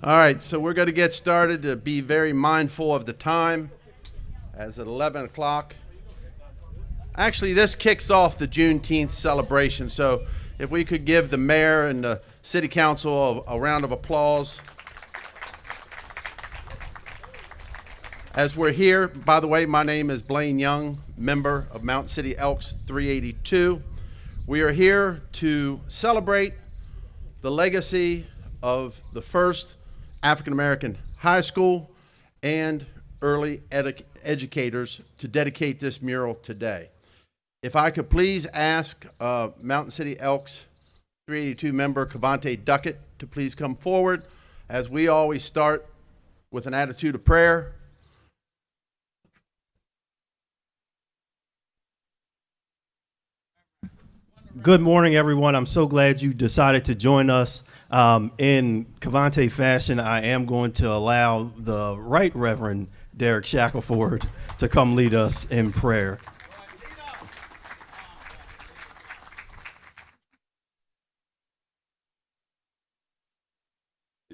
All right, so we're going to get started. To be very mindful of the time, as at 11 o'clock. Actually, this kicks off the Juneteenth celebration, so if we could give the mayor and the city council a round of applause. As we're here, by the way, my name is Blaine Young, member of Mountain City Elks 382. We are here to celebrate the legacy of the first African-American high school and early educators to dedicate this mural today. If I could please ask Mountain City Elks 382 member Cavante Duckett to please come forward, as we always start with an attitude of prayer. Good morning, everyone. I'm so glad you decided to join us. In Cavante fashion, I am going to allow the Right Reverend Derek Shackelford to come lead us in prayer.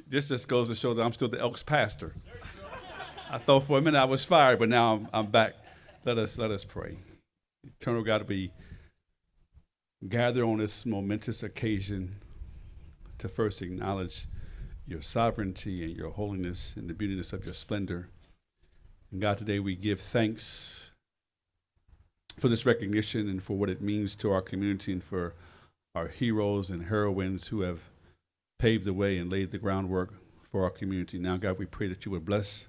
This just goes to show that I'm still the Elks pastor. I thought for a minute I was fired, but now I'm back. Let us pray. Eternal God, we gather on this momentous occasion to first acknowledge your sovereignty and your holiness and the beautiness of your splendor. And God, today we give thanks for this recognition and for what it means to our community and for our heroes and heroines who have paved the way and laid the groundwork for our community. Now, God, we pray that you would bless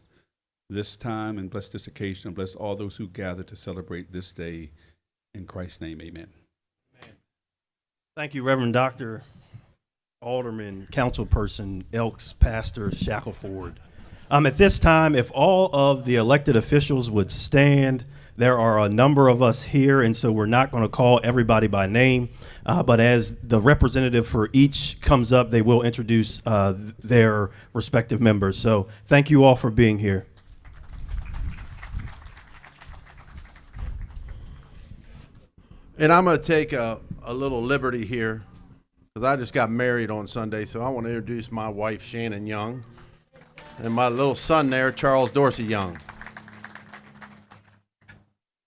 this time and bless this occasion and bless all those who gather to celebrate this day. In Christ's name, amen. Thank you, Reverend Dr. Alderman, Councilperson, Elks Pastor Shackelford. At this time, if all of the elected officials would stand, there are a number of us here, and so we're not going to call everybody by name, but as the representative for each comes up, they will introduce their respective members. So thank you all for being here. And I'm going to take a little liberty here, because I just got married on Sunday, so I want to introduce my wife, Shannon Young, and my little son there, Charles Dorsey Young.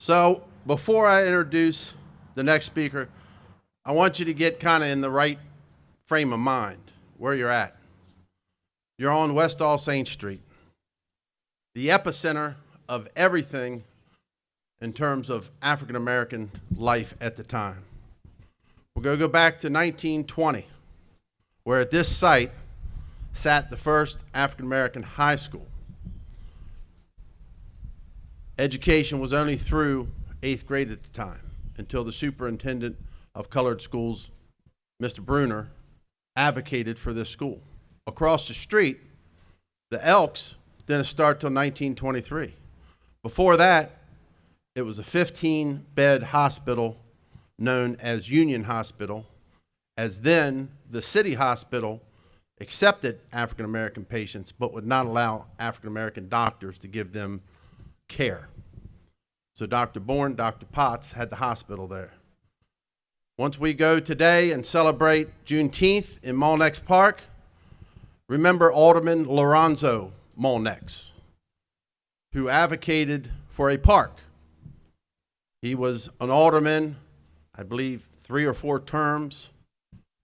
So before I introduce the next speaker, I want you to get kind of in the right frame of mind where you're at. You're on West All Saints Street, the epicenter of everything in terms of African-American life at the time. We're going to go back to 1920, where at this site sat the first African-American high school. Education was only through 8th grade at the time, until the superintendent of colored schools, Mr. Bruner, advocated for this school. Across the street, the Elks didn't start till 1923. Before that, it was a 15-bed hospital known as Union Hospital, as then the city hospital accepted African-American patients but would not allow African-American doctors to give them care. So Dr. Bourne, Dr. Potts had the hospital there. Once we go today and celebrate Juneteenth in Molnex Park, remember Alderman Lorenzo Molnex, who advocated for a park. He was an alderman, I believe 3 or 4 terms,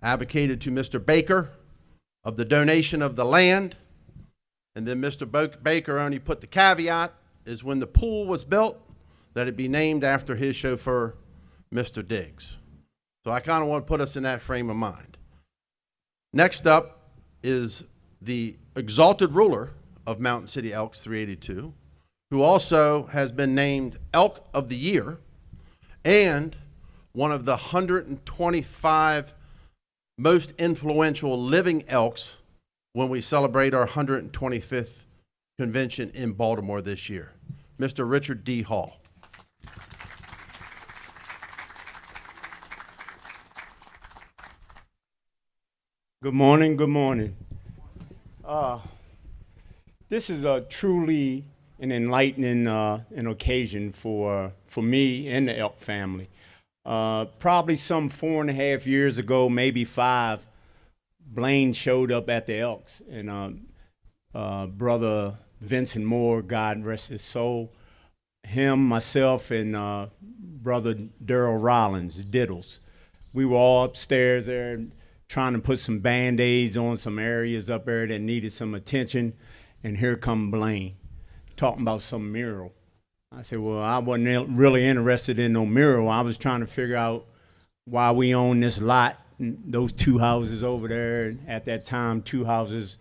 advocated to Mr. Baker of the donation of the land, and then Mr. Baker only put the caveat is when the pool was built that it be named after his chauffeur, Mr. Diggs. So I kind of want to put us in that frame of mind. Next up is the exalted ruler of Mountain City Elks 382, who also has been named Elk of the Year and one of the 125 most influential living Elks when we celebrate our 125th convention in Baltimore this year, Mr. Richard D. Hall. Good morning, good morning. This is truly an enlightening an occasion for me and the Elk family. Probably some 4.5 years ago, maybe 5, Blaine showed up at the Elks, and Brother Vincent Moore, God rest his soul, him, myself, and Brother Daryl Rollins, Diddles. We were all upstairs there trying to put some Band-Aids on some areas up there that needed some attention, and here come Blaine talking about some mural. I said, well, I wasn't really interested in no mural. I was trying to figure out why we own this lot, those two houses over there, at that time, two houses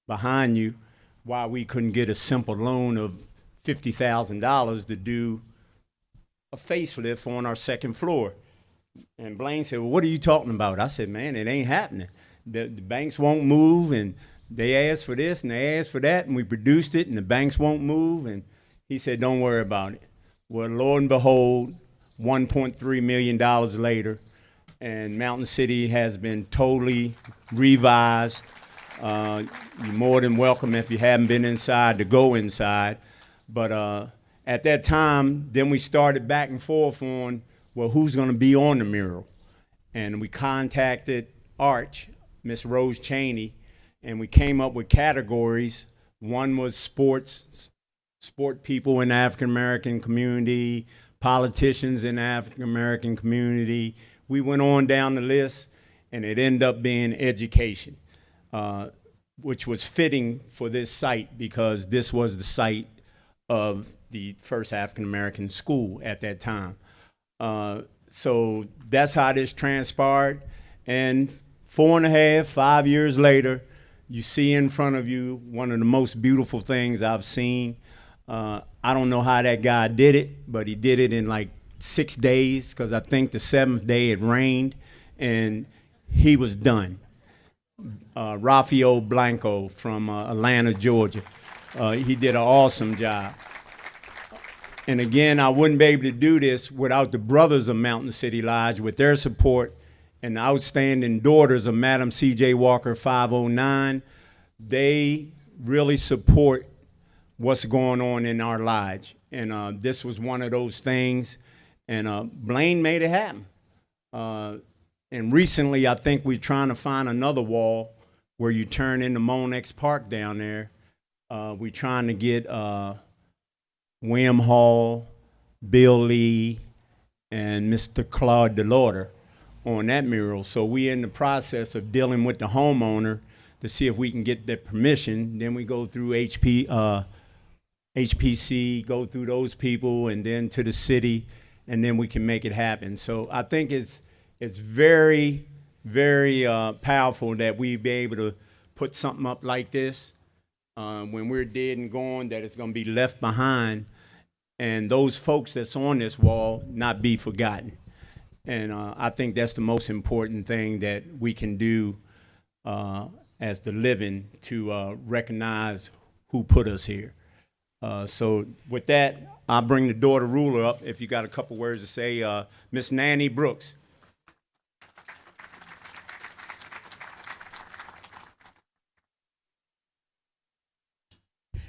behind you, why we couldn't get a simple loan of $50,000 to do a facelift on our second floor. And Blaine said, well, what are you talking about? I said, man, it ain't happening. The banks won't move, and they asked for this and they asked for that, and we produced it, and the banks won't move. And he said, don't worry about it. Well, lo and behold, $1.3 million later, and Mountain City has been totally revised. You're more than welcome, if you haven't been inside, to go inside. But at that time, then we started back and forth on, well, who's going to be on the mural? And we contacted Arch, Miss Rose Cheney, and we came up with categories. One was sports, sport people in the African-American community, politicians in the African-American community. We went on down the list, and it ended up being education, which was fitting for this site because this was the site of the first African-American school at that time. So that's how this transpired. And 4.5, 5 years later, you see in front of you one of the most beautiful things I've seen. I don't know how that guy did it, but he did it in like 6 days, because I think the 7th day it rained, and he was done. Rafael Blanco from Atlanta, Georgia. He did an awesome job. And again, I wouldn't be able to do this without the brothers of Mountain City Lodge, with their support, and the outstanding daughters of Madam C.J. Walker 509. They really support what's going on in our lodge. And this was one of those things, and Blaine made it happen. And recently, I think we're trying to find another wall where you turn into Monex Park down there. We're trying to get William Hall, Bill Lee, and Mr. Claude Delorder on that mural. So we're in the process of dealing with the homeowner to see if we can get their permission. Then we go through HPC, go through those people, and then to the city, and then we can make it happen. So I think it's very, very powerful that we be able to put something up like this when we're dead and gone, that it's going to be left behind, and those folks that's on this wall not be forgotten. And I think that's the most important thing that we can do as the living, to recognize who put us here. So with that, I'll bring the daughter ruler up if you got a couple words to say. Miss Nanny Brooks.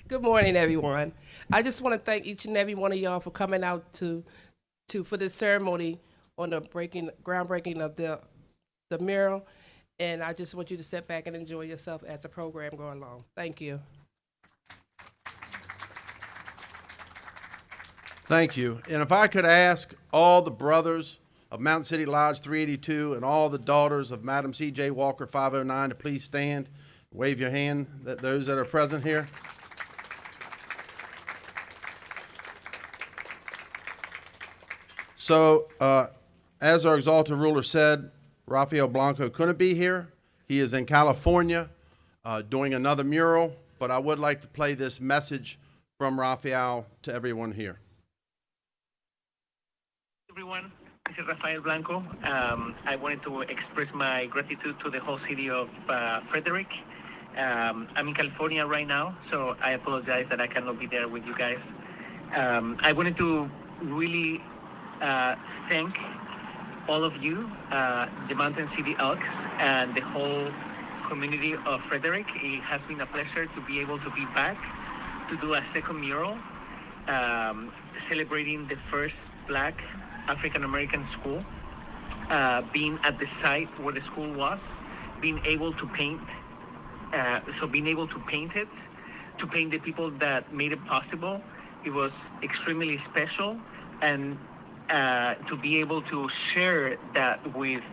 Good morning, everyone. I just want to thank each and every one of y'all for coming out for this ceremony on the groundbreaking of the mural. And I just want you to sit back and enjoy yourself as the program goes along. Thank you. Thank you. And if I could ask all the brothers of Mountain City Lodge 382 and all the daughters of Madam C.J. Walker 509 to please stand, wave your hand, those that are present here. So, as our exalted ruler said, Rafael Blanco couldn't be here. He is in California doing another mural, but I would like to play this message from Rafael to everyone here. Everyone, this is Rafael Blanco. I wanted to express my gratitude to the whole city of Frederick. I'm in California right now, so I apologize that I cannot be there with you guys. I wanted to really thank all of you, the Mountain City Elks, and the whole community of Frederick. It has been a pleasure to be able to be back to do a second mural, celebrating the first Black African-American school, being at the site where the school was, being able to paint, being able to paint it, to paint the people that made it possible. It was extremely special, and to be able to share that with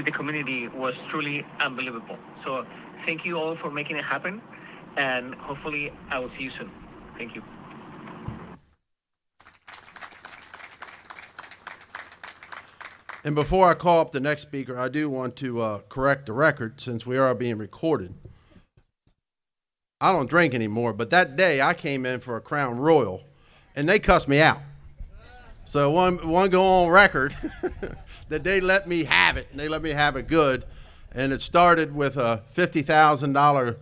the community was truly unbelievable. So thank you all for making it happen, and hopefully I will see you soon. Thank you. And before I call up the next speaker, I do want to correct the record since we are being recorded. I don't drink anymore, but that day I came in for a Crown Royal, and they cussed me out. So one go on record that they let me have it, and they let me have it good. And it started with a $50,000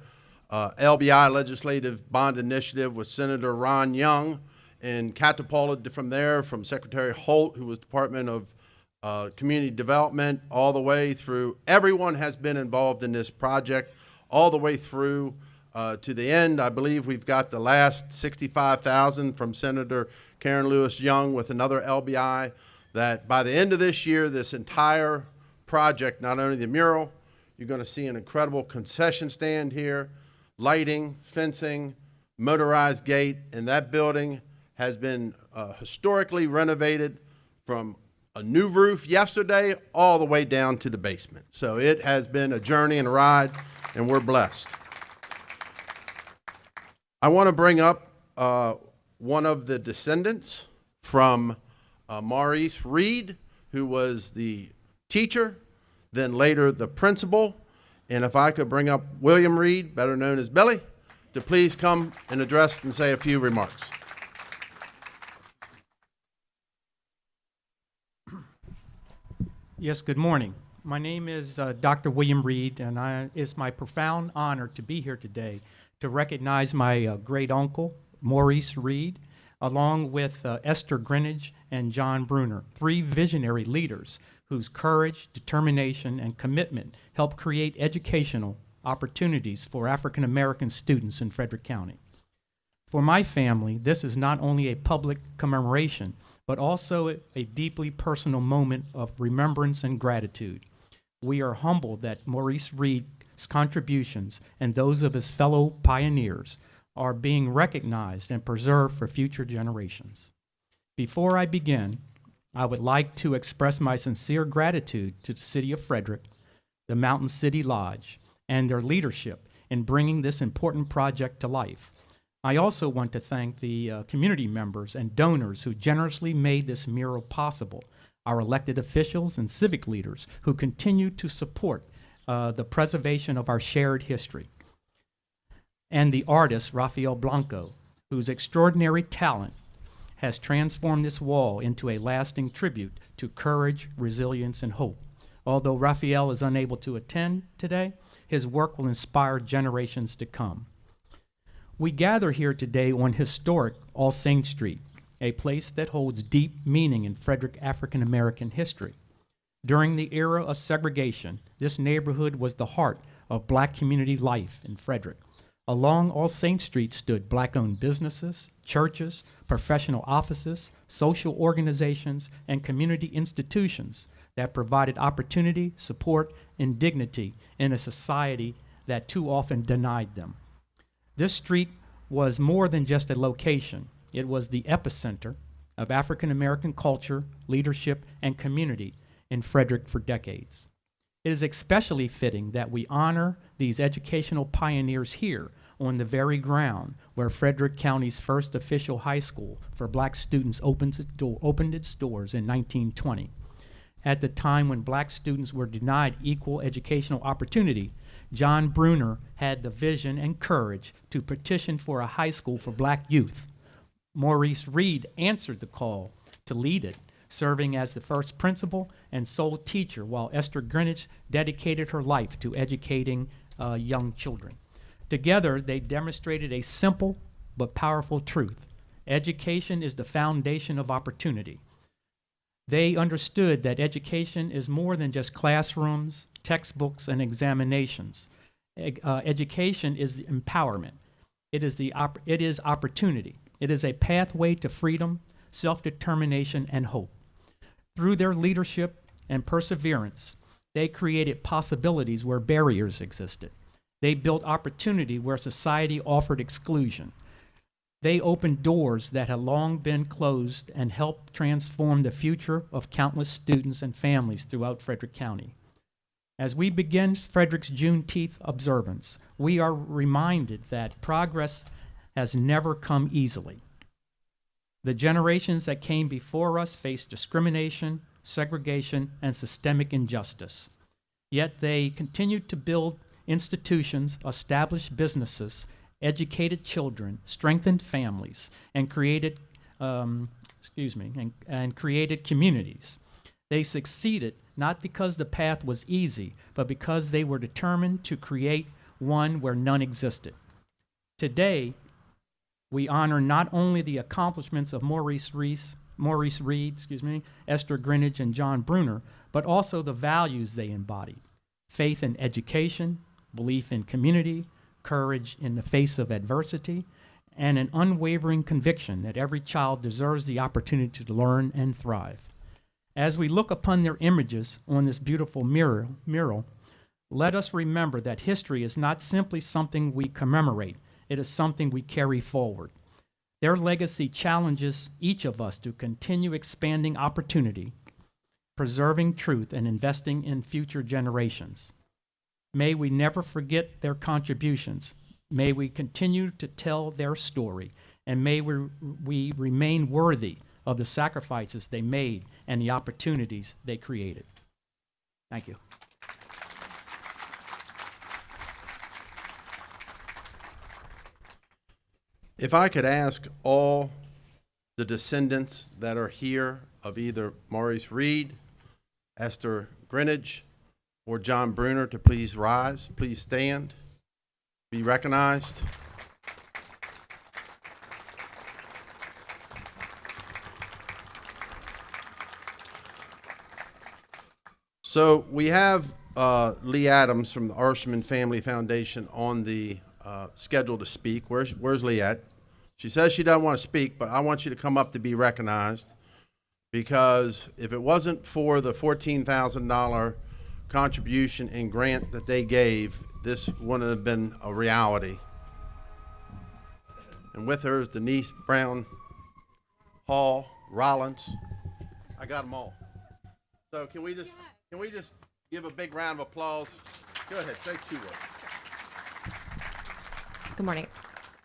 LBI legislative bond initiative with Senator Ron Young, and catapulted from there from Secretary Holt, who was Department of Community Development, all the way through. Everyone has been involved in this project all the way through to the end. I believe we've got the last $65,000 from Senator Karen Lewis Young with another LBI, that by the end of this year, this entire project, not only the mural, you're going to see an incredible concession stand here, lighting, fencing, motorized gate, and that building has been historically renovated from a new roof yesterday all the way down to the basement. So it has been a journey and a ride, and we're blessed. I want to bring up one of the descendants from Maurice Reed, who was the teacher, then later the principal. And if I could bring up William Reed, better known as Billy, to please come and address and say a few remarks. Yes, good morning. My name is Dr. William Reed, and it's my profound honor to be here today to recognize my great uncle, Maurice Reed, along with Esther Greenidge and John Bruner, three visionary leaders whose courage, determination, and commitment helped create educational opportunities for African American students in Frederick County. For my family, this is not only a public commemoration, but also a deeply personal moment of remembrance and gratitude. We are humbled that Maurice Reed's contributions and those of his fellow pioneers are being recognized and preserved for future generations. Before I begin, I would like to express my sincere gratitude to the City of Frederick, the Mountain City Lodge, and their leadership in bringing this important project to life. I also want to thank the community members and donors who generously made this mural possible, our elected officials and civic leaders who continue to support the preservation of our shared history, and the artist Rafael Blanco, whose extraordinary talent has transformed this wall into a lasting tribute to courage, resilience, and hope. Although Rafael is unable to attend today, his work will inspire generations to come. We gather here today on historic All Saints Street, a place that holds deep meaning in Frederick African American history. During the era of segregation, this neighborhood was the heart of Black community life in Frederick. Along All Saints Street stood Black-owned businesses, churches, professional offices, social organizations, and community institutions that provided opportunity, support, and dignity in a society that too often denied them. This street was more than just a location. It was the epicenter of African American culture, leadership, and community in Frederick for decades. It is especially fitting that we honor these educational pioneers here on the very ground where Frederick County's first official high school for Black students opened its doors in 1920. At the time when Black students were denied equal educational opportunity, John Bruner had the vision and courage to petition for a high school for Black youth. Maurice Reed answered the call to lead it, serving as the first principal and sole teacher, while Esther Greenidge dedicated her life to educating young children. Together, they demonstrated a simple but powerful truth. Education is the foundation of opportunity. They understood that education is more than just classrooms, textbooks, and examinations. Education is empowerment. It is opportunity. It is a pathway to freedom, self-determination, and hope. Through their leadership and perseverance, they created possibilities where barriers existed. They built opportunity where society offered exclusion. They opened doors that had long been closed and helped transform the future of countless students and families throughout Frederick County. As we begin Frederick's Juneteenth observance, we are reminded that progress has never come easily. The generations that came before us faced discrimination, segregation, and systemic injustice. Yet they continued to build institutions, establish businesses, educated children, strengthened families, and created, created communities. They succeeded not because the path was easy, but because they were determined to create one where none existed. Today, we honor not only the accomplishments of Maurice Reed, Esther Greenidge, and John Bruner, but also the values they embody: faith in education, belief in community, courage in the face of adversity, and an unwavering conviction that every child deserves the opportunity to learn and thrive. As we look upon their images on this beautiful mural, let us remember that history is not simply something we commemorate, it is something we carry forward. Their legacy challenges each of us to continue expanding opportunity, preserving truth, and investing in future generations. May we never forget their contributions. May we continue to tell their story, and may we remain worthy of the sacrifices they made and the opportunities they created. Thank you. If I could ask all the descendants that are here of either Maurice Reed, Esther Greenidge, or John Bruner to please rise, please stand, be recognized. So we have Lee Adams from the Arshman Family Foundation on the schedule to speak. Where's Lee at? She says she doesn't want to speak, but I want you to come up to be recognized, because if it wasn't for the $14,000 contribution and grant that they gave, this wouldn't have been a reality. And with her is Denise Brown, Hall, Rollins. I got them all. So can we just give a big round of applause? Go ahead, say 2 words. Good morning.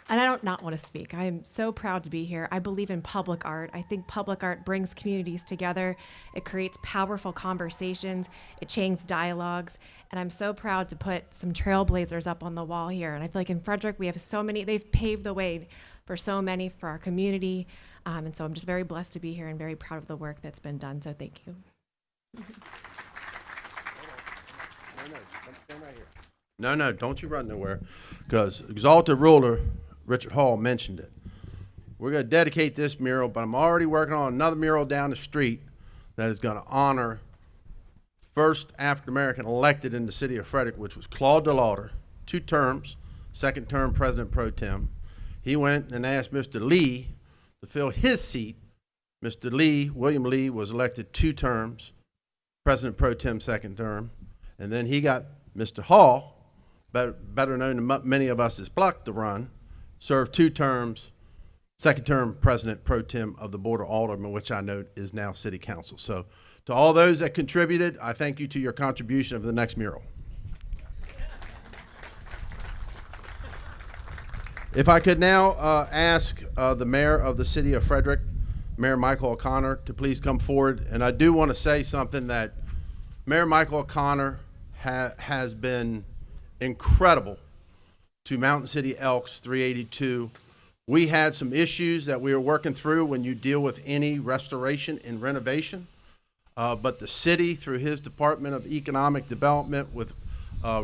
And I don't not want to speak. I am so proud to be here. I believe in public art. I think public art brings communities together. It creates powerful conversations. It changes dialogues. And I'm so proud to put some trailblazers up on the wall here. And I feel like in Frederick, we have so many. They've paved the way for so many for our community. And so I'm just very blessed to be here and very proud of the work that's been done. So thank you. No, don't you run nowhere, because Exalted Ruler Richard Hall mentioned it. We're going to dedicate this mural, but I'm already working on another mural down the street that is going to honor first African-American elected in the city of Frederick, which was Claude DeLauder, 2 terms, 2nd term President Pro Tem. He went and asked Mr. Lee to fill his seat. Mr. Lee, William Lee, was elected 2 terms, President Pro Tem 2nd term. And then he got Mr. Hall, better known to many of us as Pluck, to run, served 2 terms, 2nd term President Pro Tem of the Board of Aldermen, which I know is now City Council. So to all those that contributed, I thank you to your contribution of the next mural. If I could now ask the mayor of the city of Frederick, Mayor Michael O'Connor, to please come forward. And I do want to say something, that Mayor Michael O'Connor has been incredible to Mountain City Elks 382. We had some issues that we were working through when you deal with any restoration and renovation, but the city, through his Department of Economic Development with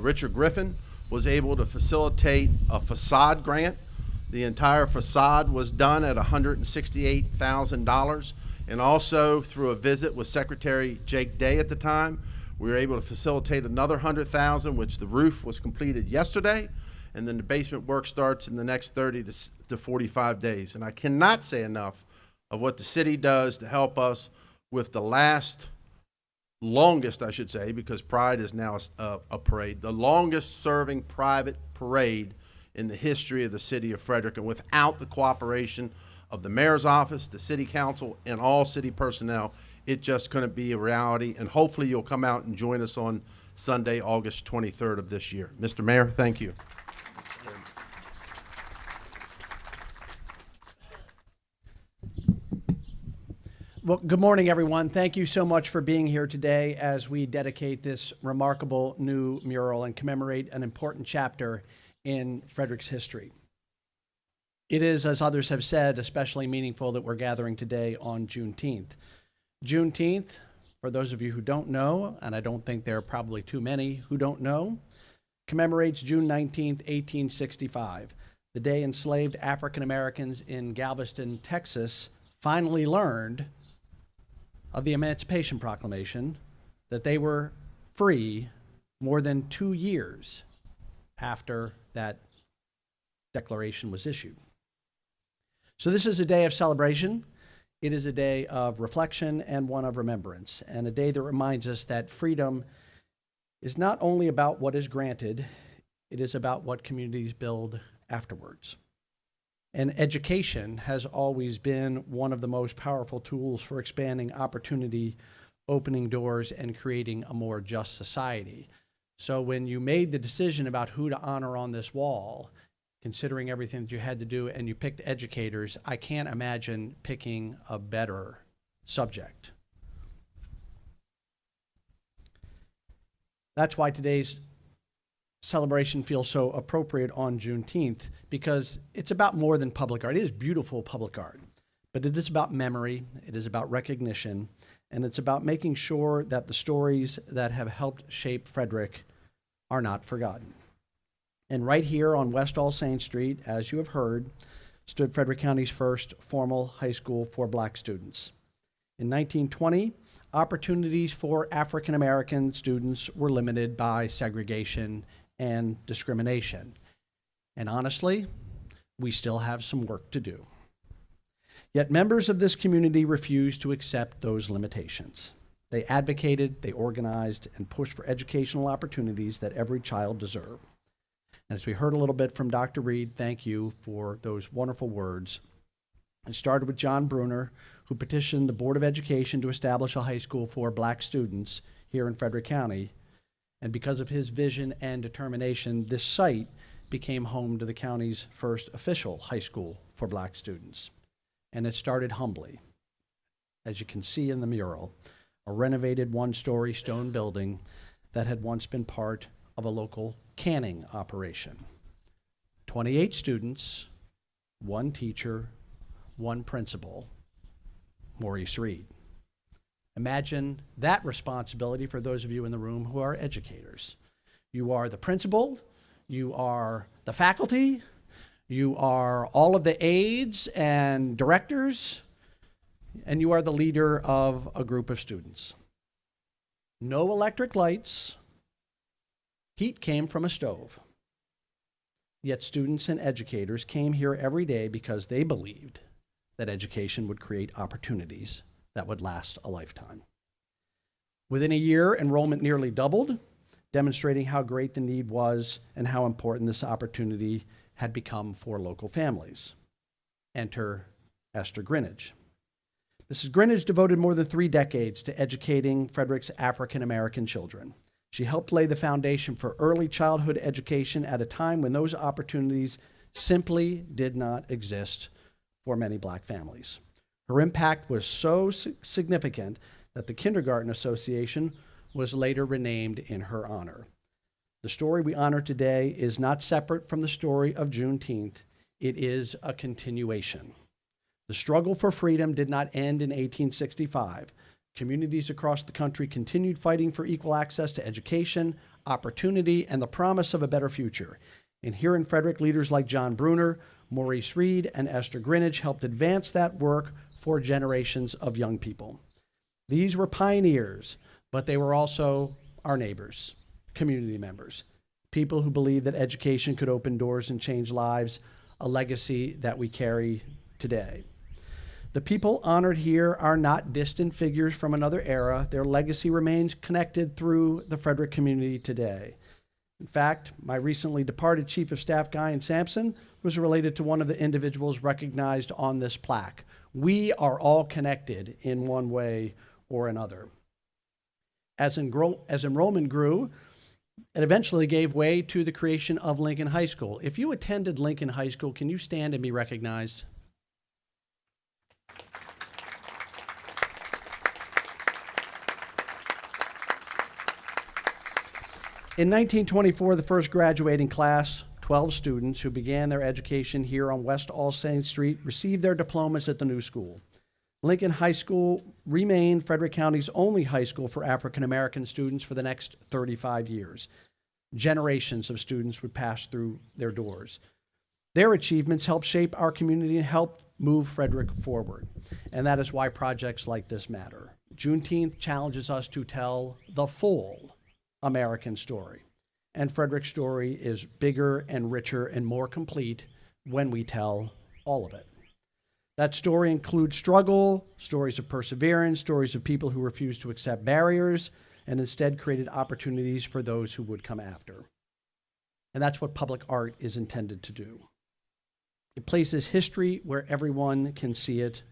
Richard Griffin, was able to facilitate a facade grant. The entire facade was done at $168,000, and also through a visit with Secretary Jake Day at the time, we were able to facilitate another $100,000, which the roof was completed yesterday, and then the basement work starts in the next 30 to 45 days. And I cannot say enough of what the city does to help us with the last longest, I should say, because Pride is now a parade, the longest serving private parade in the history of the city of Frederick. And without the cooperation of the mayor's office, the city council, and all city personnel, it just couldn't be a reality. And hopefully you'll come out and join us on Sunday, August 23rd of this year. Mr. Mayor, thank you. Well, good morning, everyone. Thank you so much for being here today as we dedicate this remarkable new mural and commemorate an important chapter in Frederick's history. It is, as others have said, especially meaningful that we're gathering today on Juneteenth. Juneteenth, for those of you who don't know, and I don't think there are probably too many who don't know, commemorates June 19th, 1865, the day enslaved African Americans in Galveston, Texas, finally learned of the Emancipation Proclamation, that they were free more than 2 years after that declaration was issued. So this is a day of celebration. It is a day of reflection and one of remembrance, and a day that reminds us that freedom is not only about what is granted, it is about what communities build afterwards. And education has always been one of the most powerful tools for expanding opportunity, opening doors, and creating a more just society. So when you made the decision about who to honor on this wall, considering everything that you had to do, and you picked educators, I can't imagine picking a better subject. That's why today's celebration feels so appropriate on Juneteenth, because it's about more than public art. It is beautiful public art, but it is about memory, it is about recognition, and it's about making sure that the stories that have helped shape Frederick are not forgotten. And right here on West All Saints Street, as you have heard, stood Frederick County's first formal high school for black students. In 1920, opportunities for African American students were limited by segregation and discrimination. And honestly, we still have some work to do. Yet members of this community refused to accept those limitations. They advocated, they organized, and pushed for educational opportunities that every child deserved. And as we heard a little bit from Dr. Reed, thank you for those wonderful words. It started with John Bruner, who petitioned the Board of Education to establish a high school for black students here in Frederick County. And because of his vision and determination, this site became home to the county's first official high school for black students. And it started humbly. As you can see in the mural, a renovated one-story stone building that had once been part of a local canning operation. 28 students, one teacher, one principal, Maurice Reed. Imagine that responsibility for those of you in the room who are educators. You are the principal, you are the faculty, you are all of the aides and directors, and you are the leader of a group of students. No electric lights, heat came from a stove. Yet students and educators came here every day because they believed that education would create opportunities that would last a lifetime. Within a year, enrollment nearly doubled, demonstrating how great the need was and how important this opportunity had become for local families. Enter Esther Greenidge. Mrs. Greenidge devoted more than 3 decades to educating Frederick's African American children. She helped lay the foundation for early childhood education at a time when those opportunities simply did not exist for many black families. Her impact was so significant that the Kindergarten Association was later renamed in her honor. The story we honor today is not separate from the story of Juneteenth. It is a continuation. The struggle for freedom did not end in 1865. Communities across the country continued fighting for equal access to education, opportunity, and the promise of a better future. And here in Frederick, leaders like John Bruner, Maurice Reed, and Esther Greenidge helped advance that work for generations of young people. These were pioneers, but they were also our neighbors, community members, people who believed that education could open doors and change lives, a legacy that we carry today. The people honored here are not distant figures from another era. Their legacy remains connected through the Frederick community today. In fact, my recently departed Chief of Staff, Guy Sampson, was related to one of the individuals recognized on this plaque. We are all connected in one way or another. As enrollment grew, it eventually gave way to the creation of Lincoln High School. If you attended Lincoln High School, can you stand and be recognized? In 1924, the first graduating class, 12 students who began their education here on West All Saints Street, received their diplomas at the new school. Lincoln High School remained Frederick County's only high school for African American students for the next 35 years. Generations of students would pass through their doors. Their achievements helped shape our community and helped move Frederick forward. And that is why projects like this matter. Juneteenth challenges us to tell the full American story. And Frederick's story is bigger and richer and more complete when we tell all of it. That story includes struggle, stories of perseverance, stories of people who refused to accept barriers and instead created opportunities for those who would come after. And that's what public art is intended to do. It places history where everyone can see it,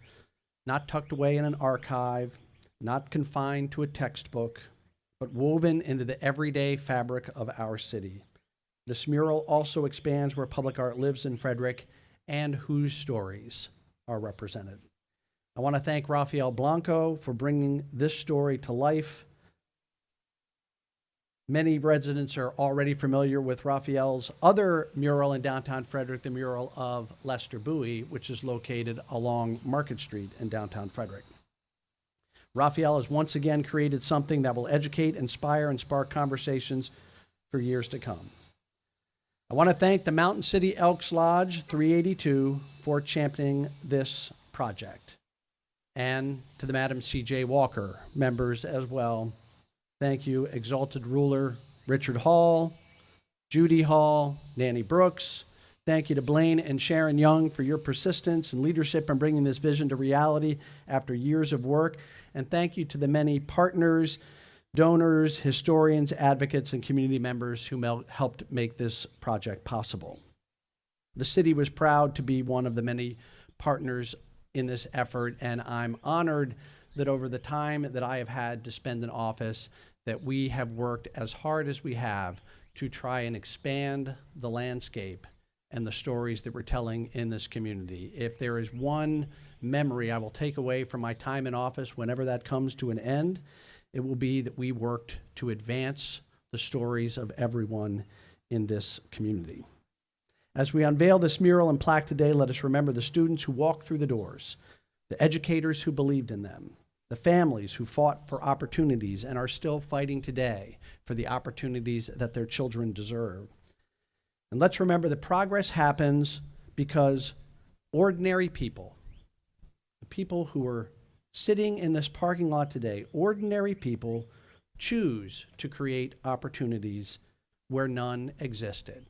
not tucked away in an archive, not confined to a textbook, but woven into the everyday fabric of our city. This mural also expands where public art lives in Frederick and whose stories are represented. I want to thank Rafael Blanco for bringing this story to life. Many residents are already familiar with Rafael's other mural in downtown Frederick, the mural of Lester Bowie, which is located along Market Street in downtown Frederick. Rafael has once again created something that will educate, inspire, and spark conversations for years to come. I want to thank the Mountain City Elks Lodge 382 for championing this project, and to the Madam C.J. Walker members as well. Thank you, Exalted Ruler Richard Hall, Judy Hall, Nanny Brooks. Thank you to Blaine and Sharon Young for your persistence and leadership in bringing this vision to reality after years of work. And thank you to the many partners, donors, historians, advocates, and community members who helped make this project possible. The city was proud to be one of the many partners in this effort, and I'm honored that over the time that I have had to spend in office, that we have worked as hard as we have to try and expand the landscape and the stories that we're telling in this community. If there is one memory I will take away from my time in office, whenever that comes to an end, it will be that we worked to advance the stories of everyone in this community. As we unveil this mural and plaque today, let us remember the students who walked through the doors, the educators who believed in them, the families who fought for opportunities and are still fighting today for the opportunities that their children deserve. And let's remember that progress happens because ordinary people, the people who are sitting in this parking lot today, ordinary people choose to create opportunities where none existed.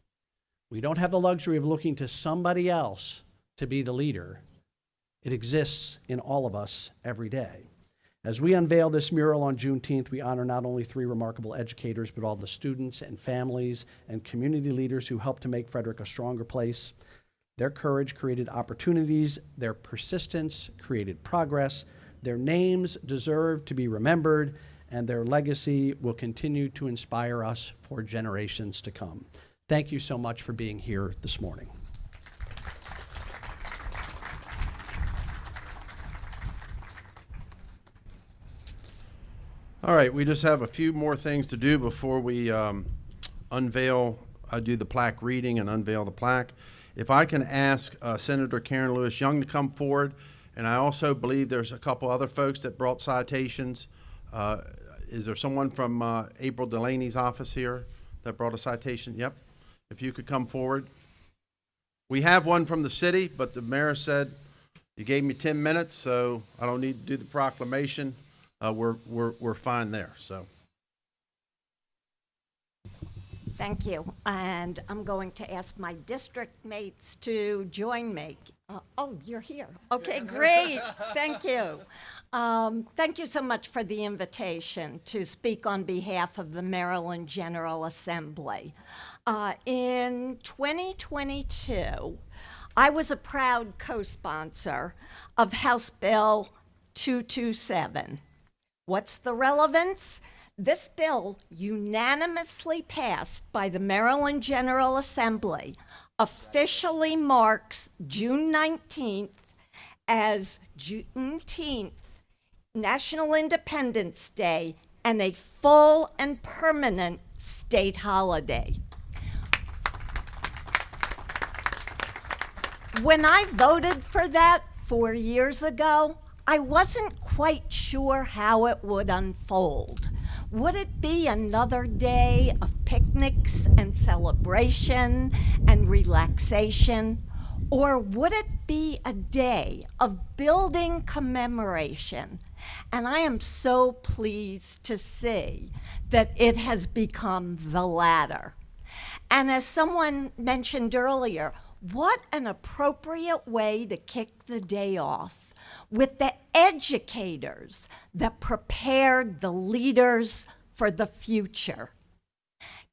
We don't have the luxury of looking to somebody else to be the leader. It exists in all of us every day. As we unveil this mural on Juneteenth, we honor not only three remarkable educators, but all the students and families and community leaders who helped to make Frederick a stronger place. Their courage created opportunities, their persistence created progress, their names deserve to be remembered, and their legacy will continue to inspire us for generations to come. Thank you so much for being here this morning. All right, we just have a few more things to do before we do the plaque reading and unveil the plaque. If I can ask Senator Karen Lewis Young to come forward, and I also believe there's a couple other folks that brought citations. Is there someone from April Delaney's office here that brought a citation? Yep. If you could come forward. We have one from the city, but the mayor said you gave me 10 minutes, so I don't need to do the proclamation. We're fine there. So Thank you. And I'm going to ask my district mates to join me. Oh, you're here. Okay, great. Thank you. Thank you so much for the invitation to speak on behalf of the Maryland General Assembly. In 2022, I was a proud co-sponsor of House Bill 227. What's the relevance? This bill, unanimously passed by the Maryland General Assembly, officially marks June 19th as Juneteenth, National Independence Day, and a full and permanent state holiday. When I voted for that 4 years ago, I wasn't quite sure how it would unfold. Would it be another day of picnics and celebration and relaxation? Or would it be a day of building commemoration? And I am so pleased to see that it has become the latter. And as someone mentioned earlier, what an appropriate way to kick the day off with the educators that prepared the leaders for the future.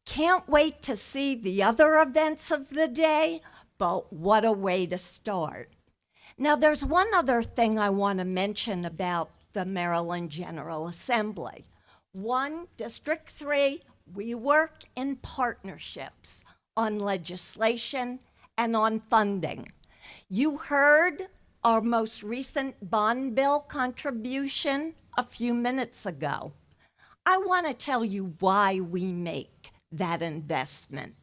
Can't wait to see the other events of the day, but what a way to start. Now, there's one other thing I want to mention about the Maryland General Assembly. One, District 3, we work in partnerships on legislation and on funding. You heard our most recent bond bill contribution a few minutes ago. I want to tell you why we make that investment.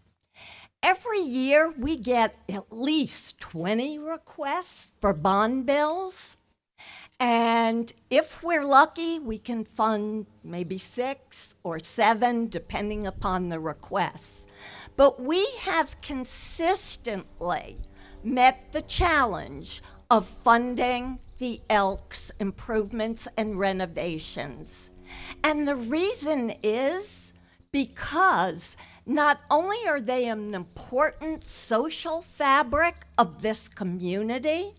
Every year we get at least 20 requests for bond bills, and if we're lucky, we can fund maybe 6 or 7, depending upon the requests. But we have consistently met the challenge of funding the Elks improvements and renovations. And the reason is because not only are they an important social fabric of this community,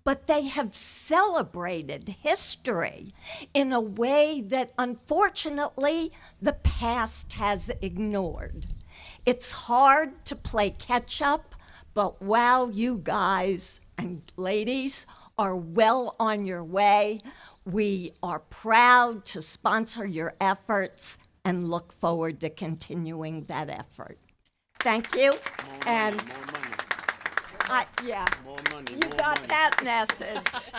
but they have celebrated history in a way that unfortunately the past has ignored. It's hard to play catch up, but wow, you guys and ladies are well on your way. We are proud to sponsor your efforts and look forward to continuing that effort. Thank you. And yeah, you got that message.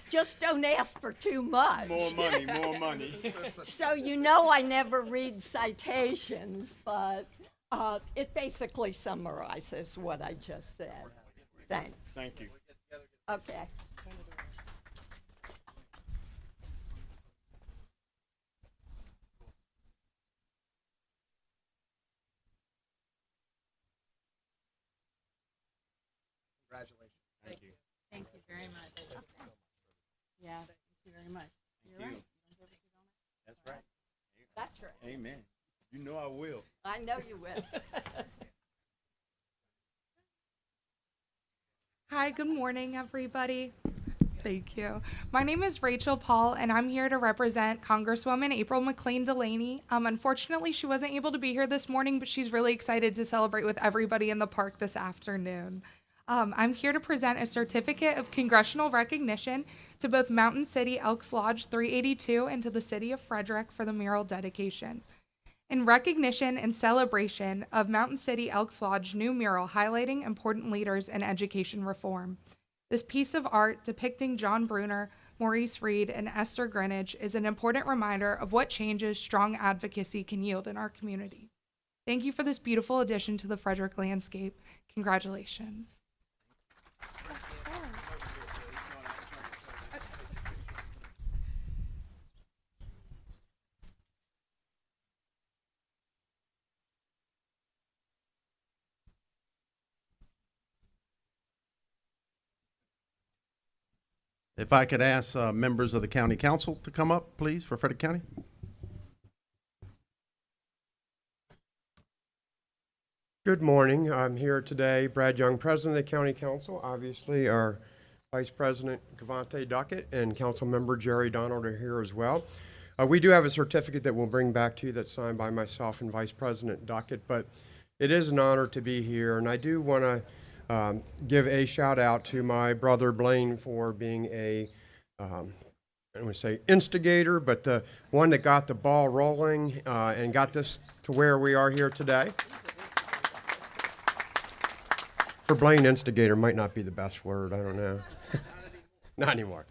Just don't ask for too much. More money, more money. So you know I never read citations, but it basically summarizes what I just said. Thanks. Thank you. Okay. Congratulations. Thank you. Thank you very much. Yeah, thank you very much. You're Thank you. right. That's right. That's right. Amen. You know I will. I know you will. Hi, good morning, everybody. Thank you. My name is Rachel Paul, and I'm here to represent Congresswoman April McLean Delaney. Unfortunately, she wasn't able to be here this morning, but she's really excited to celebrate with everybody in the park this afternoon. I'm here to present a certificate of congressional recognition to both Mountain City Elks Lodge 382 and to the city of Frederick for the mural dedication. In recognition and celebration of Mountain City Elks Lodge new mural highlighting important leaders in education reform. This piece of art depicting John Bruner, Maurice Reed, and Esther Greenidge is an important reminder of what changes strong advocacy can yield in our community. Thank you for this beautiful addition to the Frederick landscape. Congratulations. If I could ask members of the county council to come up, please, for Frederick County. Good morning. I'm here today, Brad Young, President of the County Council. Obviously, our Vice President, Cavante Duckett, and Council Member Jerry Donald are here as well. We do have a certificate that we'll bring back to you that's signed by myself and Vice President Duckett, but it is an honor to be here, and I do want to give a shout out to my brother Blaine for being a I don't want to say instigator, but the one that got the ball rolling and got this to where we are here today. For Blaine, instigator might not be the best word. I don't know. Not anymore.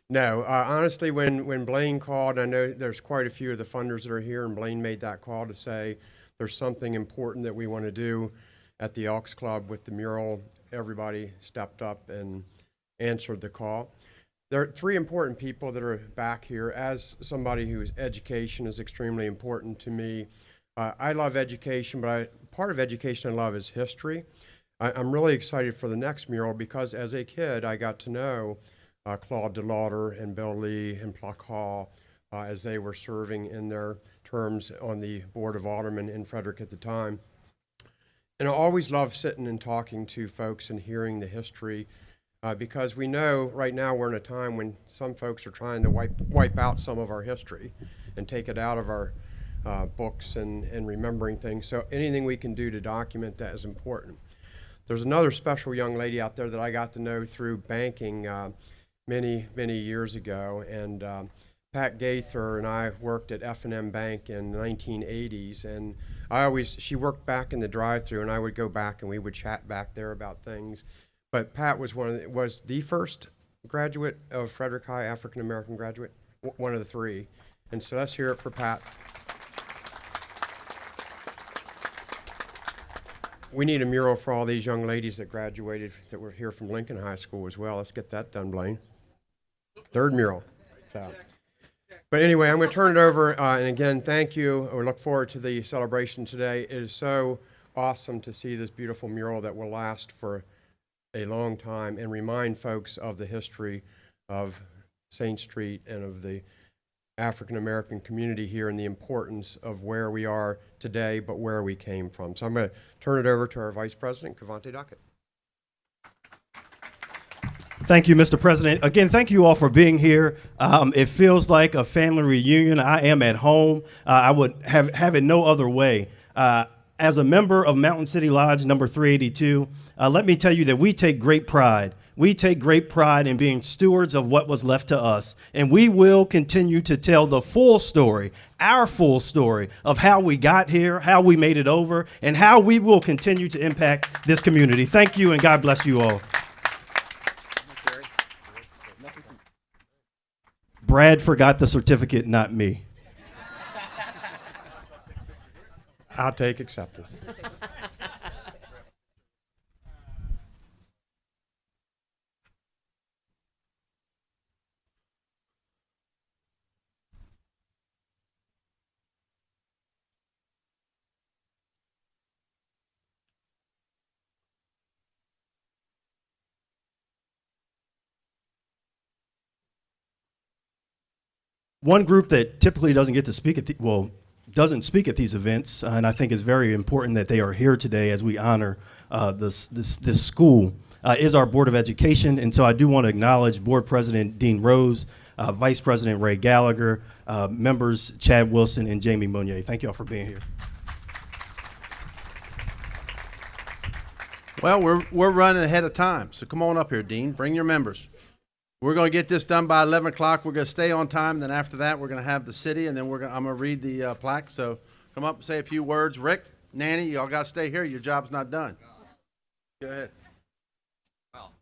No, honestly, when Blaine called, I know there's quite a few of the funders that are here, and Blaine made that call to say there's something important that we want to do at the Elks Club with the mural. Everybody stepped up and answered the call. There are three important people that are back here. As somebody whose education is extremely important to me, I love education, but part of education I love is history. I'm really excited for the next mural because as a kid, I got to know Claude DeLauder and Bill Lee and Pluck Hall as they were serving in their terms on the Board of Aldermen in Frederick at the time. And I always love sitting and talking to folks and hearing the history because we know right now we're in a time when some folks are trying to wipe out some of our history and take it out of our books and remembering things. So anything we can do to document that is important. There's another special young lady out there that I got to know through banking many years ago, and Pat Gaither and I worked at F&M Bank in the 1980s, and she worked back in the drive-thru, and I would go back and we would chat back there about things. But Pat was was the first graduate of Frederick High, African American graduate, one of the three, and so let's hear it for Pat. We need a mural for all these young ladies that graduated that were here from Lincoln High School as well. Let's get that done, Blaine. Third mural. So, but anyway, I'm going to turn it over. And again, thank you. We look forward to the celebration today. It is so awesome to see this beautiful mural that will last for a long time and remind folks of the history of St. Street and of the African American community here and the importance of where we are today, but where we came from. So I'm going to turn it over to our Vice President, Cavante Duckett. Thank you, Mr. President. Again, thank you all for being here. It feels like a family reunion. I am at home. I would have it no other way. As a member of Mountain City Lodge number 382, let me tell you that we take great pride. We take great pride in being stewards of what was left to us, and we will continue to tell the full story, our full story of how we got here, how we made it over, and how we will continue to impact this community. Thank you, and God bless you all. Brad forgot the certificate, not me. I'll take acceptance. One group that typically doesn't get to speak at doesn't speak at these events, and I think it's very important that they are here today as we honor this school, is our Board of Education. And so I do want to acknowledge Board President Dean Rose, Vice President Ray Gallagher, members Chad Wilson and Jamie Monier. Thank you all for being here. Well, we're running ahead of time, so come on up here, Dean. Bring your members. We're going to get this done by 11 o'clock. We're going to stay on time. Then after that, we're going to have the city, and then I'm going to read the plaque. So come up and say a few words. Rick, Nanny, y'all got to stay here. Your job's not done. Go ahead. Well,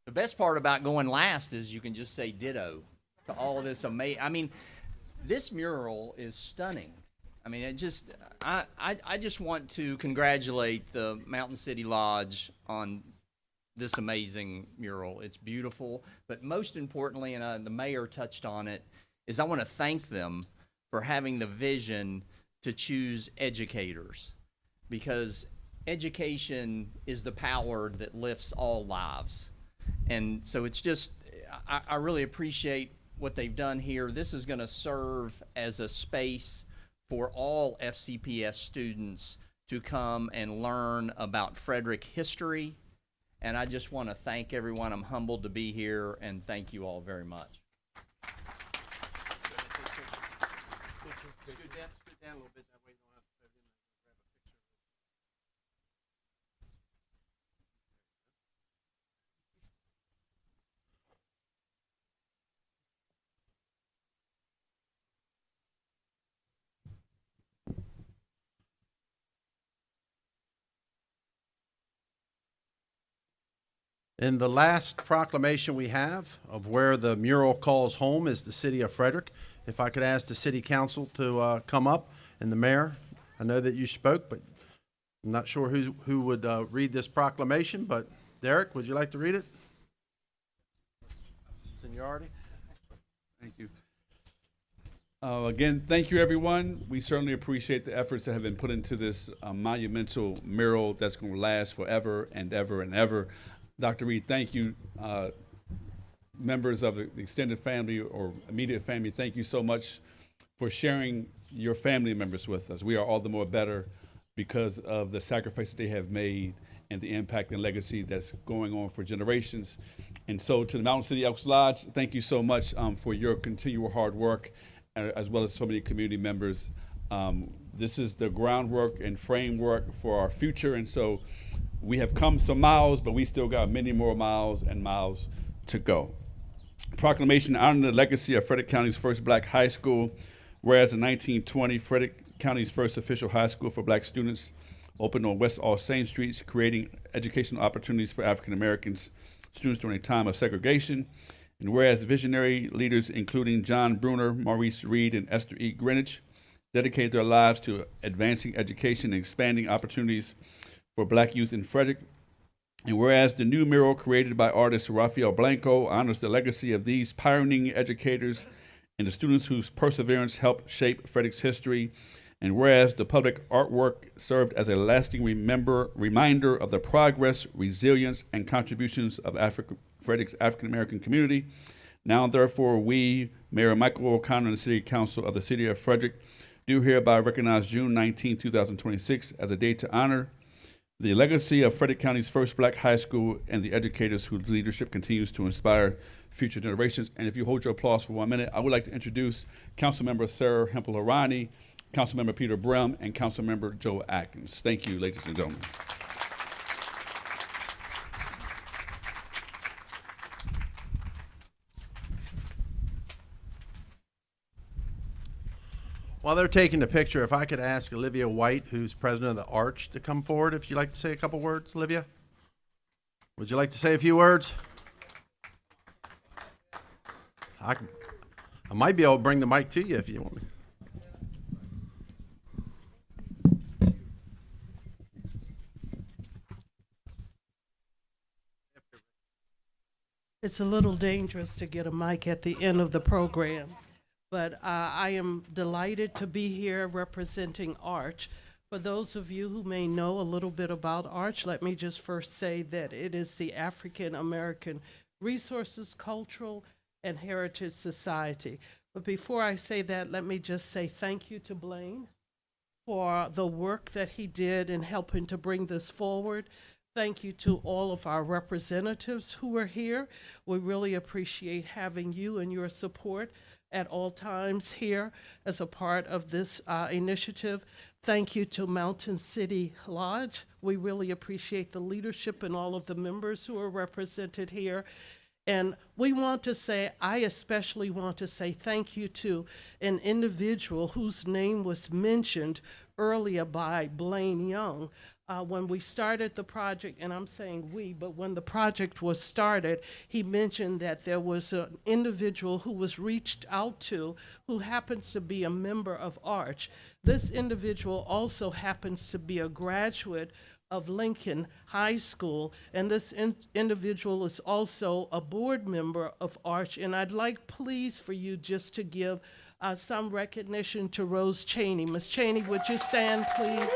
the best part about going last is you can just say ditto to all of this amazing. I mean, this mural is stunning. I mean, I just want to congratulate the Mountain City Lodge on this amazing mural. It's beautiful, but most importantly, and the mayor touched on it, is I want to thank them for having the vision to choose educators, because education is the power that lifts all lives. And so it's just, I really appreciate what they've done here. This is going to serve as a space for all FCPS students to come and learn about Frederick history. And I just want to thank everyone. I'm humbled to be here, and thank you all very much. And the last proclamation we have of where the mural calls home is the city of Frederick. If I could ask the city council to come up, and the mayor. I know that you spoke, but I'm not sure who would read this proclamation, but Derek, would you like to read it? Seniority. Thank you. Again, thank you, everyone. We certainly appreciate the efforts that have been put into this monumental mural that's going to last forever and ever and ever. Dr. Reed, thank you. Members of the extended family or immediate family, thank you so much for sharing your family members with us. We are all the more better because of the sacrifices they have made and the impact and legacy that's going on for generations. And so to the Mountain City Elks Lodge, thank you so much for your continual hard work, as well as so many community members. This is the groundwork and framework for our future. And so we have come some miles, but we still got many more miles and miles to go. Proclamation honoring the legacy of Frederick County's first black high school. Whereas in 1920, Frederick County's first official high school for black students opened on West All Saints Streets, creating educational opportunities for African Americans students during a time of segregation. And whereas visionary leaders, including John Bruner, Maurice Reed, and Esther E. Greenwich, dedicated their lives to advancing education and expanding opportunities for black youth in Frederick. And whereas the new mural created by artist Rafael Blanco honors the legacy of these pioneering educators and the students whose perseverance helped shape Frederick's history. And whereas the public artwork served as a lasting reminder of the progress, resilience, and contributions of Frederick's African-American community. Now, therefore, we, Mayor Michael O'Connor and the City Council of the City of Frederick, do hereby recognize June 19, 2026 as a day to honor the legacy of Frederick County's first black high school and the educators whose leadership continues to inspire future generations. And if you hold your applause for 1 minute, I would like to introduce Councilmember Sarah Hempel-Harani, Councilmember Peter Brem, and Councilmember Joe Atkins. Thank you, ladies and gentlemen. While they're taking the picture, if I could ask Olivia White, who's president of the Arch, to come forward, if you'd like to say a couple words, Olivia. Would you like to say a few words? I might be able to bring the mic to you if you want me. It's a little dangerous to get a mic at the end of the program, but I am delighted to be here representing Arch. For those of you who may know a little bit about Arch, let me just first say that it is the African American Resources, Cultural, and Heritage Society. But before I say that, let me just say thank you to Blaine for the work that he did in helping to bring this forward. Thank you to all of our representatives who are here. We really appreciate having you and your support at all times here as a part of this initiative. Thank you to Mountain City Lodge. We really appreciate the leadership and all of the members who are represented here. And we want to say, I especially want to say thank you to an individual whose name was mentioned earlier by Blaine Young. When we started the project, and I'm saying we, but when the project was started, he mentioned that there was an individual who was reached out to who happens to be a member of Arch. This individual also happens to be a graduate of Lincoln High School, and this individual is also a board member of Arch. And I'd like, please, for you just to give some recognition to Rose Cheney. Ms. Cheney, would you stand, please?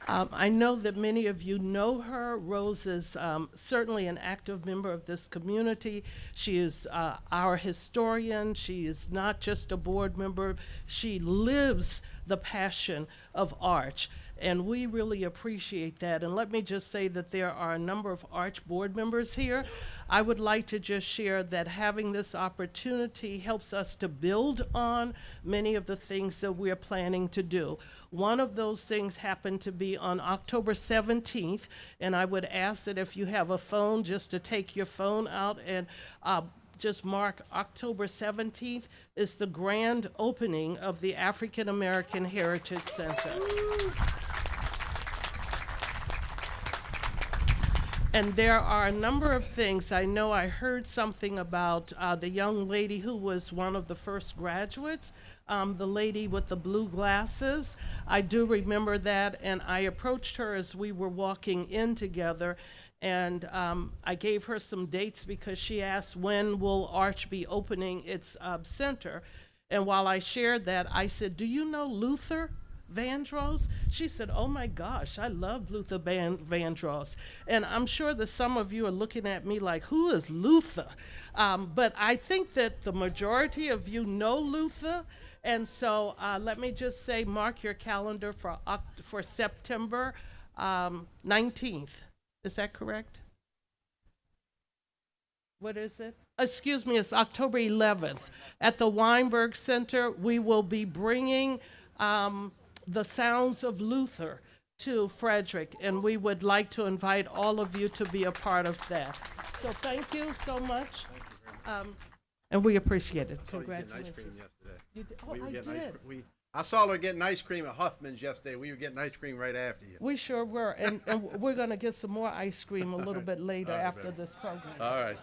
I know that many of you know her. Rose is certainly an active member of this community. She is our historian. She is not just a board member. She lives the passion of Arch, and we really appreciate that. And let me just say that there are a number of Arch board members here. I would like to just share that having this opportunity helps us to build on many of the things that we're planning to do. One of those things happened to be on October 17th, and I would ask that if you have a phone, just to take your phone out and just mark October 17th is the grand opening of the African American Heritage Center. And there are a number of things. I know I heard something about the young lady who was one of the first graduates, the lady with the blue glasses. I do remember that, and I approached her as we were walking in together, and I gave her some dates because she asked, when will Arch be opening its center? And while I shared that, I said, do you know Luther Vandross? She said, oh my gosh, I love Luther Vandross. And I'm sure that some of you are looking at me like, who is Luther? But I think that the majority of you know Luther. And so let me just say, mark your calendar for September 19th. Is that correct? What is it? Excuse me, it's October 11th. At the Weinberg Center, we will be bringing the sounds of Luther to Frederick, and we would like to invite all of you to be a part of that. So thank you so much, and we appreciate it. Congratulations. You did? Oh, I did. I saw her getting ice cream at Huffman's yesterday. We were getting ice cream right after you. We sure were, and we're going to get some more ice cream a little bit later after this program. All right.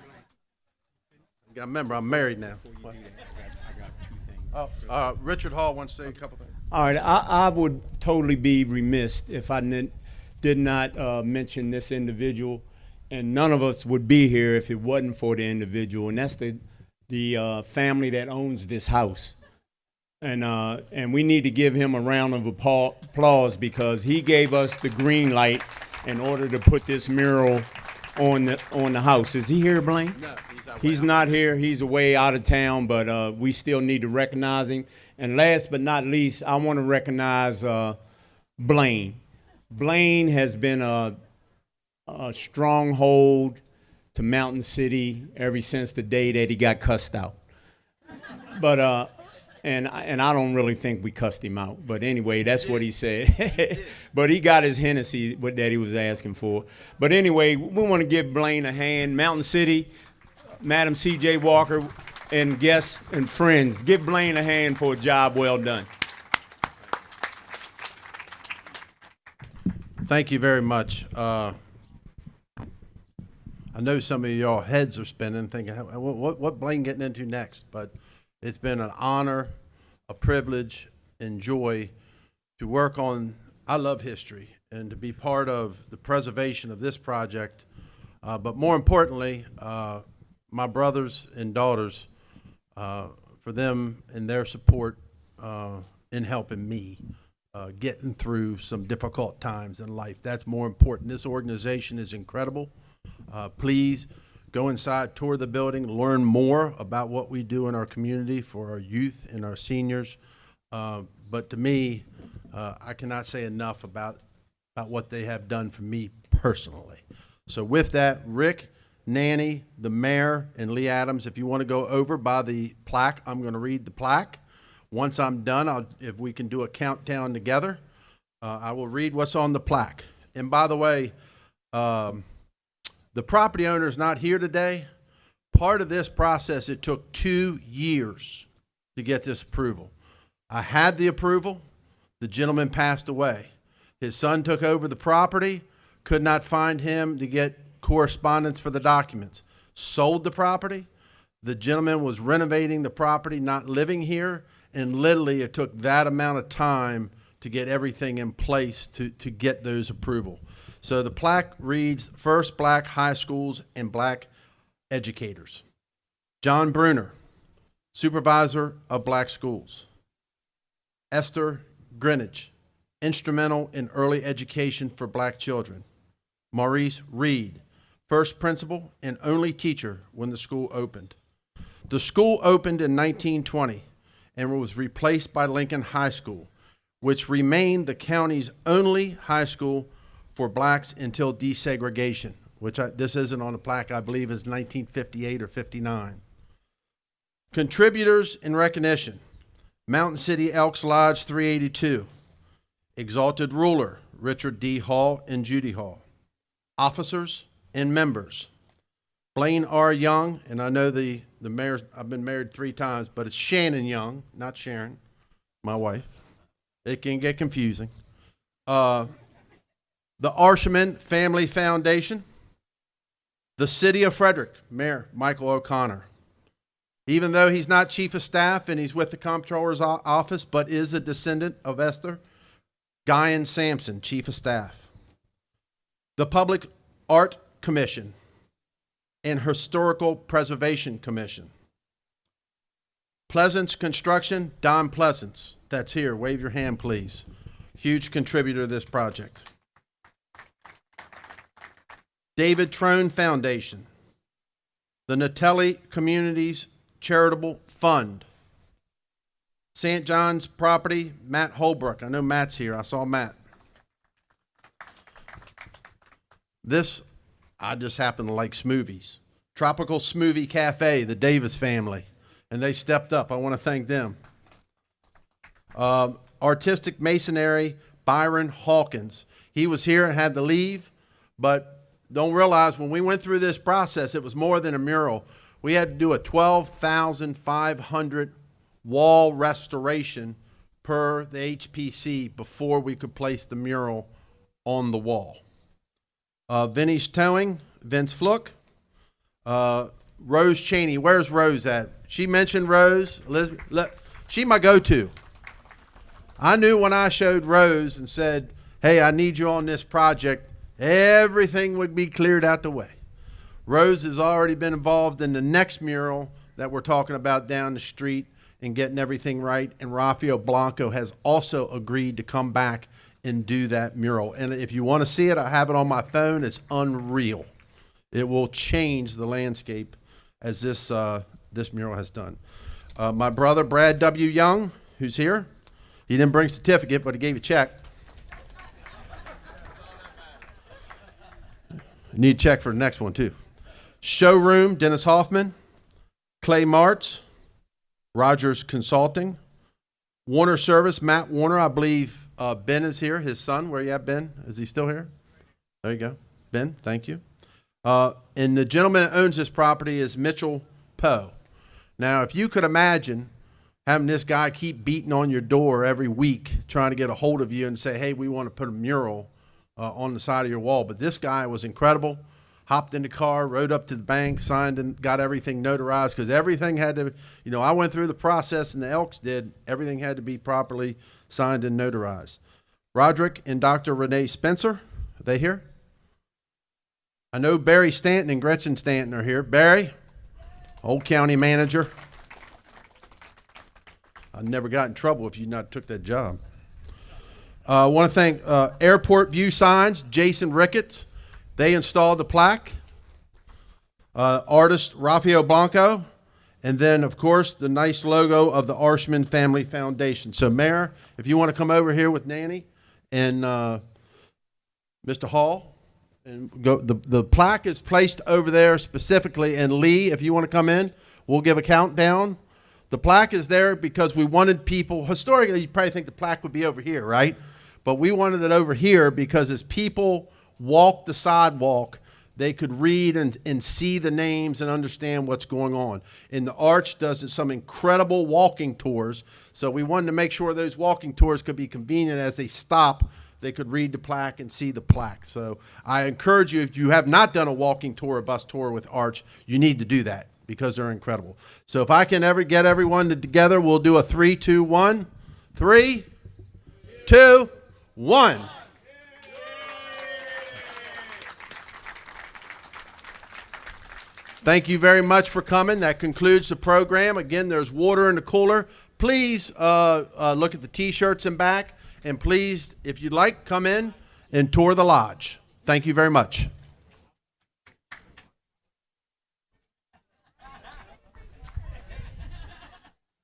You got to remember, I'm married now. I got 2 things. Richard Hall wants to say a couple things. All right, I would totally be remiss if I did not mention this individual, and none of us would be here if it wasn't for the individual, and that's the family that owns this house. And we need to give him a round of applause because he gave us the green light in order to put this mural on the house. Is he here, Blaine? No, he's not here. He's away out of town, but we still need to recognize him. And last but not least, I want to recognize Blaine. Blaine has been a stronghold to Mountain City ever since the day that he got cussed out. But and I don't really think we cussed him out. But anyway, that's what he said. But he got his Hennessy that he was asking for. But anyway, we want to give Blaine a hand. Mountain City, Madam C.J. Walker, and guests and friends, give Blaine a hand for a job well done. Thank you very much. I know some of y'all heads are spinning, thinking, what Blaine getting into next? But it's been an honor, a privilege, and joy to work on. I love history and to be part of the preservation of this project. But more importantly, my brothers and daughters, for them and their support in helping me getting through some difficult times in life. That's more important. This organization is incredible. Please go inside, tour the building, learn more about what we do in our community for our youth and our seniors. But to me, I cannot say enough about what they have done for me personally. So with that, Rick, Nanny, the mayor, and Lee Adams, if you want to go over by the plaque, I'm going to read the plaque. Once I'm done, if we can do a countdown together, I will read what's on the plaque. And by the way, the property owner is not here today. Part of this process, it took 2 years to get this approval. I had the approval. The gentleman passed away. His son took over the property, could not find him to get correspondence for the documents. Sold the property. The gentleman was renovating the property, not living here, and literally it took that amount of time to get everything in place to get those approval. So the plaque reads, First Black High Schools and Black Educators. John Bruner, Supervisor of Black Schools. Esther Greenwich, instrumental in early education for black children. Maurice Reed, first principal and only teacher when the school opened. The school opened in 1920 and was replaced by Lincoln High School, which remained the county's only high school for blacks until desegregation, which this isn't on the plaque, I believe is 1958 or 59. Contributors in recognition: Mountain City Elks Lodge 382, Exalted Ruler Richard D. Hall and Judy Hall. Officers and members: Blaine R. Young, and I know the mayor, I've been married 3 times, but it's Shannon Young, not Sharon, my wife. It can get confusing. The Arshiman Family Foundation, the City of Frederick, Mayor Michael O'Connor. Even though he's not chief of staff and he's with the comptroller's office, but is a descendant of Esther, Guyan Sampson, chief of staff. The Public Art Commission and Historical Preservation Commission. Pleasance Construction, Don Pleasance, that's here. Wave your hand, please. Huge contributor to this project. David Trone Foundation. The Natelli Communities Charitable Fund. St. John's Property, Matt Holbrook. I know Matt's here. I saw Matt. This, I just happen to like smoothies. Tropical Smoothie Cafe, the Davis family. And they stepped up. I want to thank them. Artistic Masonry, Byron Hawkins. He was here and had to leave, but don't realize when we went through this process, it was more than a mural. We had to do a 12,500 wall restoration per the HPC before we could place the mural on the wall. Vinny's Towing, Vince Fluck. Rose Cheney, where's Rose at? She mentioned Rose. Elizabeth, she my go-to. I knew when I showed Rose and said, hey, I need you on this project, everything would be cleared out the way. Rose has already been involved in the next mural that we're talking about down the street and getting everything right. And Rafael Blanco has also agreed to come back and do that mural. And if you want to see it, I have it on my phone. It's unreal. It will change the landscape as this mural has done. My brother, Brad W. Young, who's here. He didn't bring a certificate, but he gave a check. Need a check for the next one, too. Showroom, Dennis Hoffman. Clay Martz, Rogers Consulting. Warner Service, Matt Warner. I believe Ben is here, his son. Where you at, Ben? Is he still here? There you go. Ben, thank you. And the gentleman that owns this property is Mitchell Poe. Now, if you could imagine having this guy keep beating on your door every week, trying to get a hold of you and say, hey, we want to put a mural on the side of your wall. But this guy was incredible. Hopped in the car, rode up to the bank, signed and got everything notarized because everything had to, I went through the process and the Elks did. Everything had to be properly signed and notarized. Roderick and Dr. Renee Spencer, are they here? I know Barry Stanton and Gretchen Stanton are here. Barry, old county manager. I never got in trouble if you not took that job. I want to thank Airport View Signs, Jason Ricketts. They installed the plaque. Artist Rafael Blanco. And then, of course, the nice logo of the Arshman Family Foundation. So, Mayor, if you want to come over here with Nanny and Mr. Hall. And go, the plaque is placed over there specifically. And Lee, if you want to come in, we'll give a countdown. The plaque is there because we wanted people, historically, you probably think the plaque would be over here, right? But we wanted it over here because as people walk the sidewalk, they could read and see the names and understand what's going on. And the Arch does some incredible walking tours. So we wanted to make sure those walking tours could be convenient as they stop. They could read the plaque and see the plaque. So I encourage you, if you have not done a walking tour, a bus tour with Arch, you need to do that because they're incredible. So if I can ever get everyone together, we'll do a 3, 2, 1. 3, 2, 1. Thank you very much for coming. That concludes the program. Again, there's water in the cooler. Please look at the T-shirts in back. And please, if you'd like, come in and tour the lodge. Thank you very much.